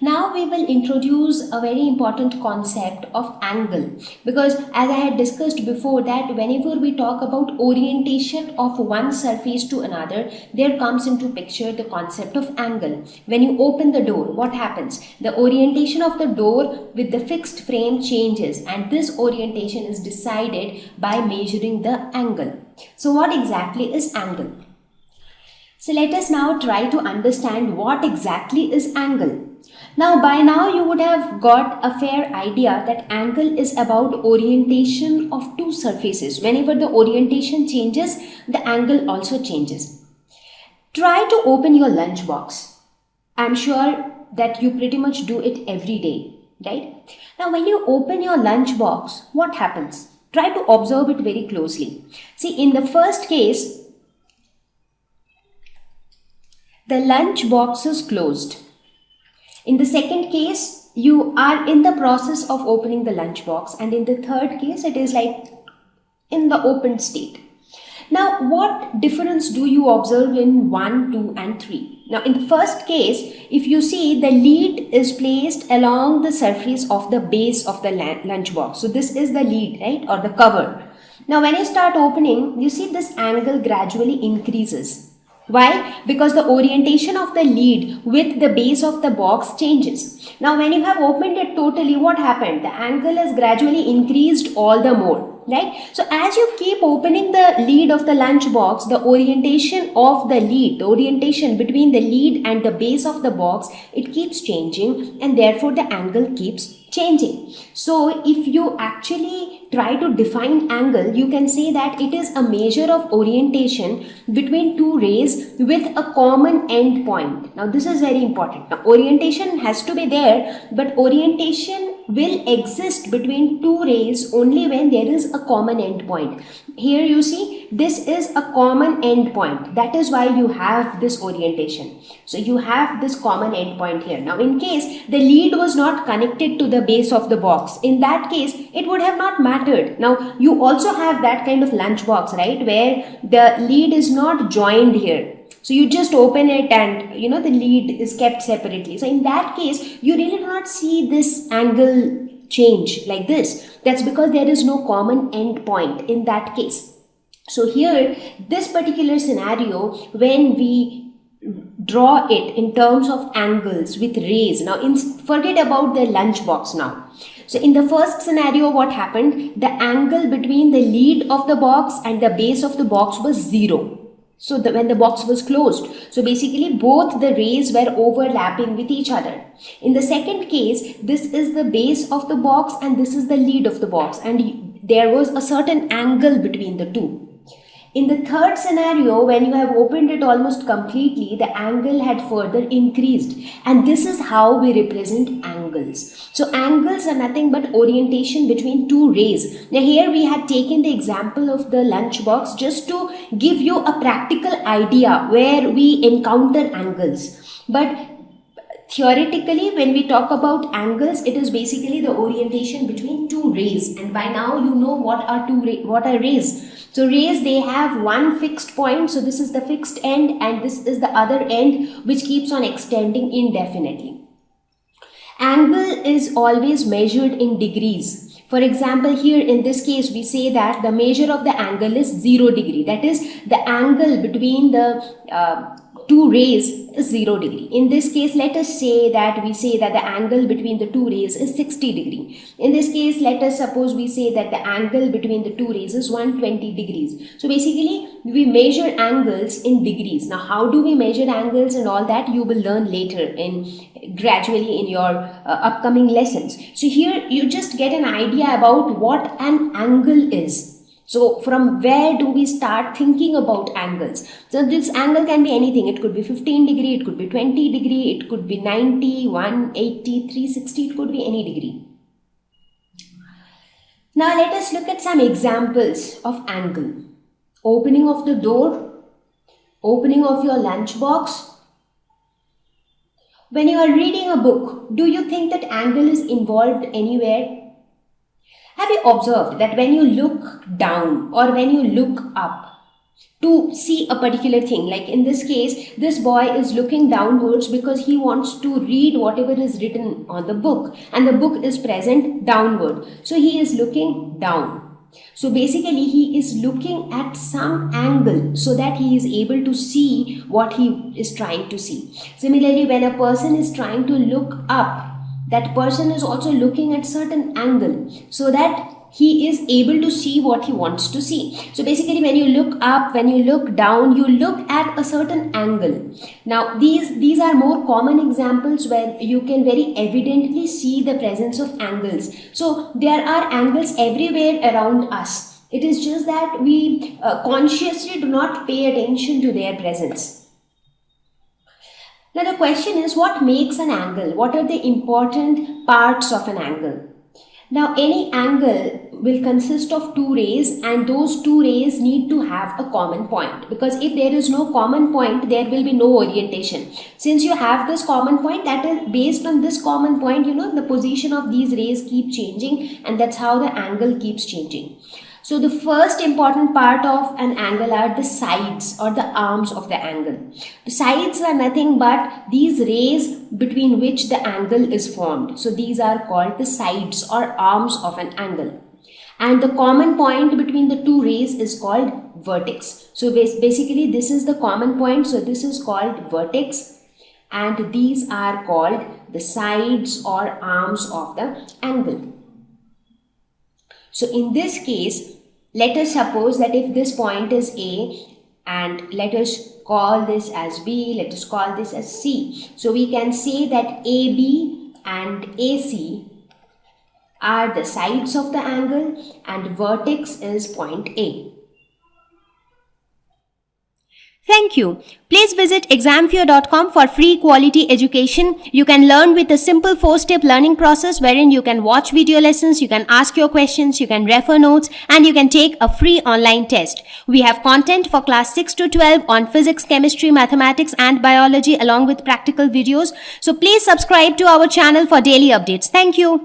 Now we will introduce a very important concept of angle, because as I had discussed before that whenever we talk about orientation of one surface to another, there comes into picture the concept of angle. When you open the door, what happens? The orientation of the door with the fixed frame changes, and this orientation is decided by measuring the angle. So what exactly is angle? So let us now try to understand what exactly is angle. Now by now you would have got a fair idea that angle is about orientation of two surfaces. Whenever the orientation changes, the angle also changes. Try to open your lunchbox. I'm sure that you pretty much do it every day, right? Now when you open your lunchbox, what happens? Try to observe it very closely. See, in the first case, the lunch box is closed. In the second case, you are in the process of opening the lunch box, and in the third case, it is like in the open state. Now, what difference do you observe in 1, 2 and 3? Now, in the first case, if you see, the lid is placed along the surface of the base of the lunch box. So this is the lid, right, or the cover. Now, when you start opening, you see this angle gradually increases. Why? Because the orientation of the lid with the base of the box changes. Now when you have opened it totally, what happened? The angle has gradually increased all the more, right? So as you keep opening the lid of the lunch box, the orientation of the lid, the orientation between the lid and the base of the box, it keeps changing, and therefore the angle keeps changing. So if you actually try to define angle, you can say that it is a measure of orientation between two rays with a common end point. Now this is very important. Now orientation has to be there, but orientation will exist between two rays only when there is a common end point. Here you see, this is a common end point. That is why you have this orientation. So you have this common end point here. Now in case the lead was not connected to the base of the box, in that case it would have not mattered. Now you also have that kind of lunch box, right, where the lead is not joined here. So you just open it and the lead is kept separately. So in that case, you really do not see this angle change like this. That's because there is no common end point in that case. So here, this particular scenario, when we draw it in terms of angles with rays, now forget about the lunch box now. So in the first scenario, what happened? The angle between the lid of the box and the base of the box was 0. So when the box was closed, so basically both the rays were overlapping with each other. In the second case, this is the base of the box and this is the lid of the box, and there was a certain angle between the two. In the third scenario, when you have opened it almost completely, the angle had further increased, and this is how we represent angles. So angles are nothing but orientation between two rays. Now here we had taken the example of the lunch box just to give you a practical idea where we encounter angles. But theoretically, when we talk about angles, it is basically the orientation between two rays, and by now you know what are rays. So rays, they have one fixed point, so this is the fixed end and this is the other end which keeps on extending indefinitely. Angle is always measured in degrees. For example, here in this case, we say that the measure of the angle is 0 degree. That is, the angle between the two rays is 0 degree. In this case, let us say that the angle between the two rays is 60 degree. In this case, let us suppose we say that the angle between the two rays is 120 degrees. So basically, we measure angles in degrees. Now, how do we measure angles and all that, you will learn later gradually in your upcoming lessons. So here you just get an idea about what an angle is. So from where do we start thinking about angles? So this angle can be anything. It could be 15 degree, it could be 20 degree, it could be 90, 180, 360, it could be any degree. Now let us look at some examples of angle. Opening of the door, opening of your lunch box. When you are reading a book, do you think that angle is involved anywhere? Have you observed that when you look down or when you look up, to see a particular thing. Like in this case, this boy is looking downwards because he wants to read whatever is written on the book, and the book is present downward. So he is looking down. So basically he is looking at some angle so that he is able to see what he is trying to see. Similarly, when a person is trying to look up, that person is also looking at certain angle so that he is able to see what he wants to see. So basically, when you look up, when you look down, you look at a certain angle. Now these are more common examples where you can very evidently see the presence of angles. So there are angles everywhere around us. It is just that we consciously do not pay attention to their presence. Now the question is, what makes an angle? What are the important parts of an angle? Now any angle will consist of two rays, and those two rays need to have a common point, because if there is no common point, there will be no orientation. Since you have this common point, that is based on this common point, the position of these rays keep changing, and that's how the angle keeps changing. So the first important part of an angle are the sides or the arms of the angle. The sides are nothing but these rays between which the angle is formed. So these are called the sides or arms of an angle. And the common point between the two rays is called vertex. So basically this is the common point. So this is called vertex, and these are called the sides or arms of the angle. So in this case, let us suppose that if this point is A, and let us call this as B, let us call this as C. So we can say that AB and AC are the sides of the angle, and vertex is point A. Thank you. Please visit examfear.com for free quality education. You can learn with a simple 4-step learning process wherein you can watch video lessons, you can ask your questions, you can refer notes, and you can take a free online test. We have content for class 6 to 12 on physics, chemistry, mathematics, and biology along with practical videos. So please subscribe to our channel for daily updates. Thank you.